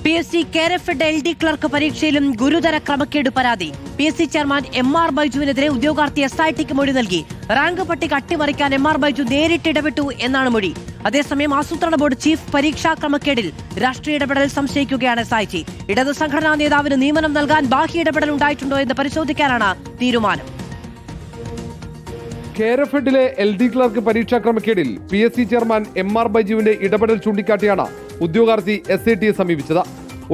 PSC Kerafed LD clerk പരീക്ഷയിലും ഗുരുതര ക്രമക്കേട് പരാതി. PSC ചെയർമാൻ MR ബൈജുവിനെതിരെ ഉദ്യോഗാർത്ഥി SITക്ക് മൊഴി നൽകി. റാങ്ക് പട്ടിക അട്ടിമറിക്കാൻ MR ബൈജു നേരിട്ട് ഇടപെട്ടു എന്നാണ് മൊഴി. അതേസമയം ആസൂത്രണ ബോർഡ് ചീഫ് പരീക്ഷാ ക്രമക്കേടിൽ രാഷ്ട്രീയ ഇടപെടൽ സംശയിക്കുകയാണ് SIT. ഇടത് സംഘടനാ നേതാവിന് നിയമനം നൽകാൻ ബാഹ്യ ഇടപെടൽ ഉണ്ടായിട്ടുണ്ടോ എന്ന് പരിശോധിക്കാനാണ് തീരുമാനം. കേരഫെഡിലെ LD ക്ലർക്ക് പരീക്ഷാ ക്രമക്കേടിൽ PSC ചെയർമാൻ MR ബൈജുവിന്റെ ഇടപെടൽ ചൂണ്ടിക്കാട്ടിയാണ് ഉദ്യോഗാർത്ഥി SITയെ സമീപിച്ചത്.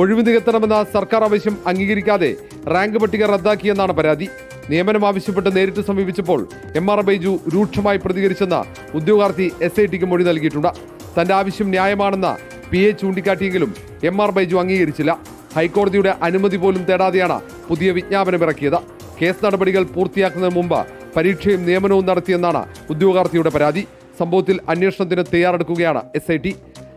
ഒഴിവ് നികത്തണമെന്ന സർക്കാർ ആവശ്യം അംഗീകരിക്കാതെ റാങ്ക് പട്ടിക റദ്ദാക്കിയെന്നാണ് പരാതി. നിയമനം ആവശ്യപ്പെട്ട് നേരിട്ട് സമീപിച്ചപ്പോൾ MR ബൈജു രൂക്ഷമായി പ്രതികരിച്ചെന്ന് ഉദ്യോഗാർത്ഥി SITക്ക് മൊഴി നൽകിയിട്ടുണ്ട്. തന്റെ ആവശ്യം ന്യായമാണെന്ന് PA ചൂണ്ടിക്കാട്ടിയെങ്കിലും MR ബൈജു അംഗീകരിച്ചില്ല. ഹൈക്കോടതിയുടെ അനുമതി പോലും തേടാതെയാണ് പുതിയ വിജ്ഞാപനമിറക്കിയത്. കേസ് നടപടികൾ പൂർത്തിയാക്കുന്നതിന് മുമ്പ് പരീക്ഷയും നിയമനവും നടത്തിയെന്നാണ് ഉദ്യോഗാർത്ഥിയുടെ പരാതി. സംഭവത്തിൽ അന്വേഷണത്തിന് തയ്യാറെടുക്കുകയാണ് SIT.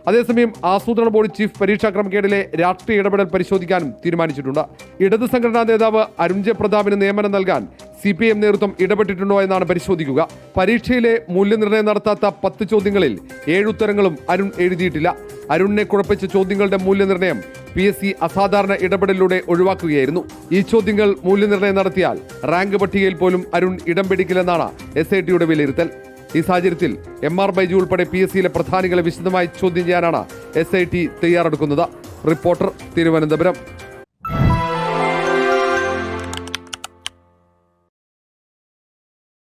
അതേസമയം ആസൂത്രണ ബോർഡ് ചീഫ് പരീക്ഷാ ക്രമക്കേടിലെ രാഷ്ട്രീയ ഇടപെടൽ പരിശോധിക്കാനും തീരുമാനിച്ചിട്ടുണ്ട്. ഇടത് സംഘടനാ നേതാവ് അരുൺ ജെ പ്രതാപിന് നിയമനം നൽകാൻ CPM നേതൃത്വം ഇടപെട്ടിട്ടുണ്ടോ എന്നാണ് പരിശോധിക്കുക. പരീക്ഷയിലെ മൂല്യനിർണ്ണയം നടത്താത്ത 10 ചോദ്യങ്ങളിൽ 7 ഉത്തരങ്ങളും അരുൺ എഴുതിയിട്ടില്ല. അരുണിനെ കുഴപ്പിച്ച ചോദ്യങ്ങളുടെ മൂല്യനിർണ്ണയം PSC അസാധാരണ ഇടപെടലിലൂടെ ഒഴിവാക്കുകയായിരുന്നു. ഈ ചോദ്യങ്ങൾ മൂല്യനിർണ്ണയം നടത്തിയാൽ റാങ്ക് പട്ടികയിൽ പോലും അരുൺ ഇടം പിടിക്കില്ലെന്നാണ് SITയുടെ വിലയിരുത്തൽ. ഈ സാഹചര്യത്തിൽ MR ബൈജു ഉൾപ്പെടെ PSCയിലെ പ്രധാനികളെ വിശദമായി ചോദ്യം ചെയ്യാനാണ് SIT തയ്യാറെടുക്കുന്നത്. റിപ്പോർട്ടർ, തിരുവനന്തപുരം.